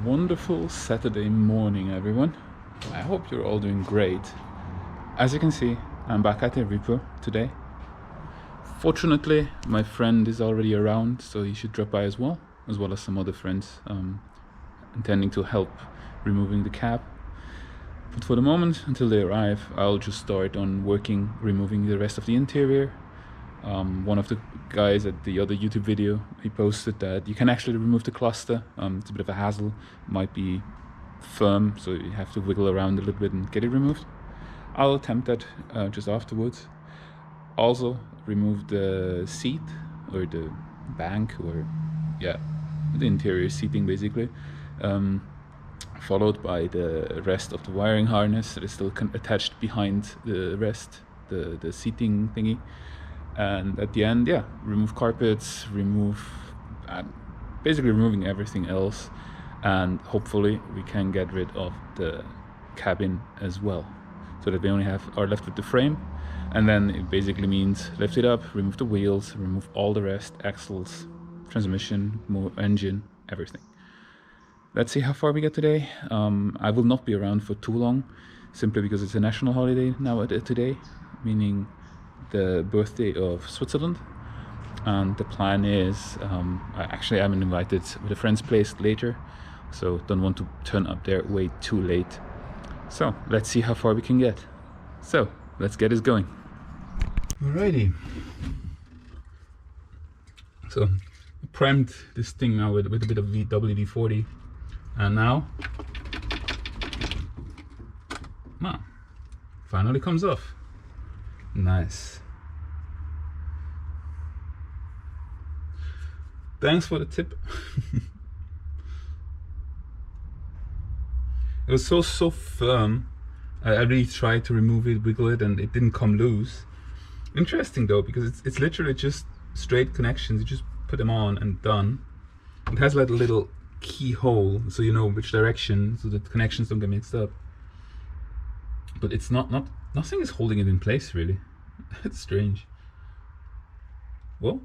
Wonderful Saturday morning, everyone. I hope you're all doing great. As you can see, I'm back at the REPU today. Fortunately, my friend is already around, so he should drop by as well as some other friends intending to help removing the cab. But for the moment, until they arrive, I'll just start on removing the rest of the interior. One of the guys at the other YouTube video, he posted that you can actually remove the cluster. It's a bit of a hassle, might be firm, so you have to wiggle around a little bit and get it removed. I'll attempt that just afterwards. Also remove the seat or the bank, or yeah, the interior seating basically, followed by the rest of the wiring harness that is still attached behind the rest, the seating thingy. And at the end, yeah, remove carpets, basically removing everything else, and hopefully we can get rid of the cabin as well, so that we only are left with the frame. And then it basically means lift it up, remove the wheels, remove all the rest, axles, transmission, engine, everything. Let's see how far we get today. I will not be around for too long, simply because it's a national holiday now today, meaning the birthday of Switzerland. And the plan is, I'm invited with a friend's place later, so don't want to turn up there way too late. So let's see how far we can get. So let's get this going. Alrighty. So I primed this thing now with a bit of WD-40, and now, finally comes off. Nice. Thanks for the tip. It was so firm. I really tried to remove it, wiggle it, and it didn't come loose. Interesting though, because it's literally just straight connections. You just put them on and done. It has like a little keyhole, so you know which direction, so that the connections don't get mixed up. But it's nothing is holding it in place really. It's strange. Well,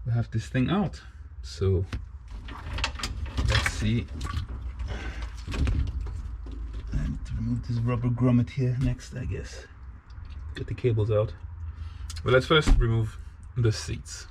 we have this thing out, so let's see. I need to remove this rubber grommet here next, I guess. Get the cables out. But let's first remove the seats.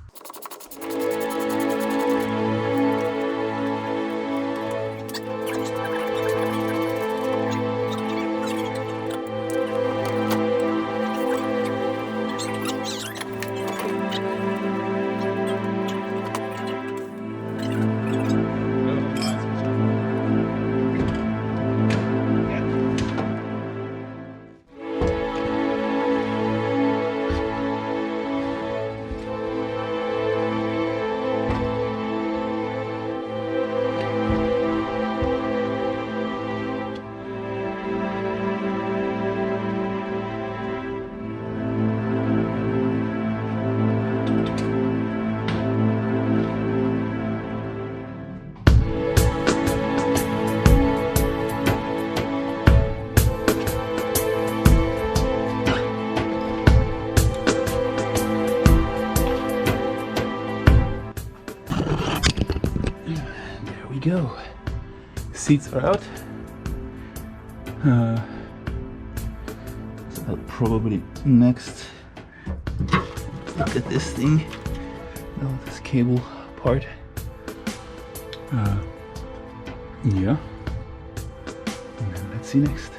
Go. Seats are out. So I'll probably next look at this thing. No, this cable part. Yeah. And then let's see next.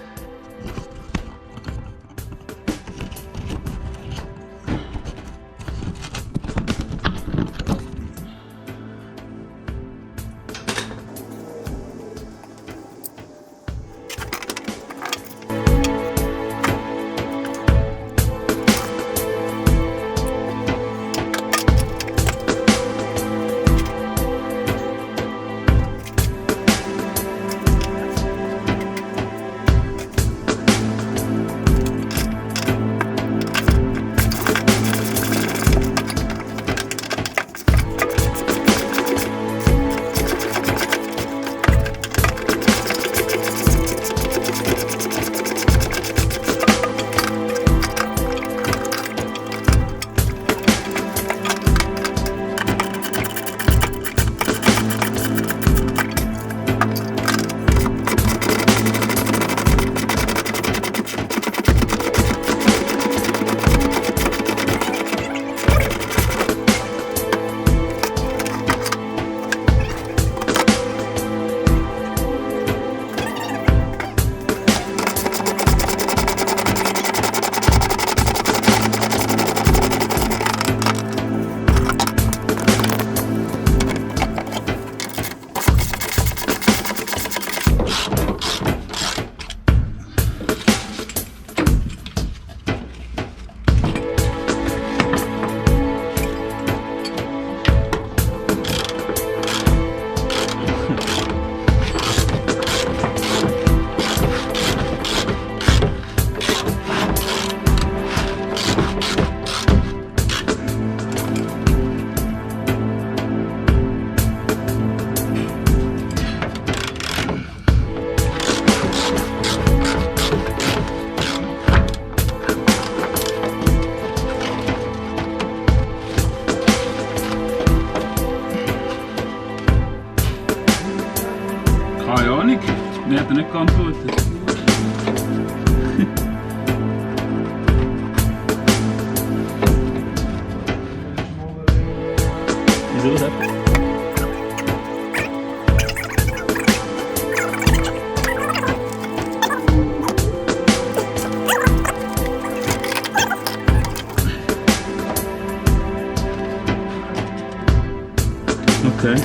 net een kantoor. Is dat wat? Okay.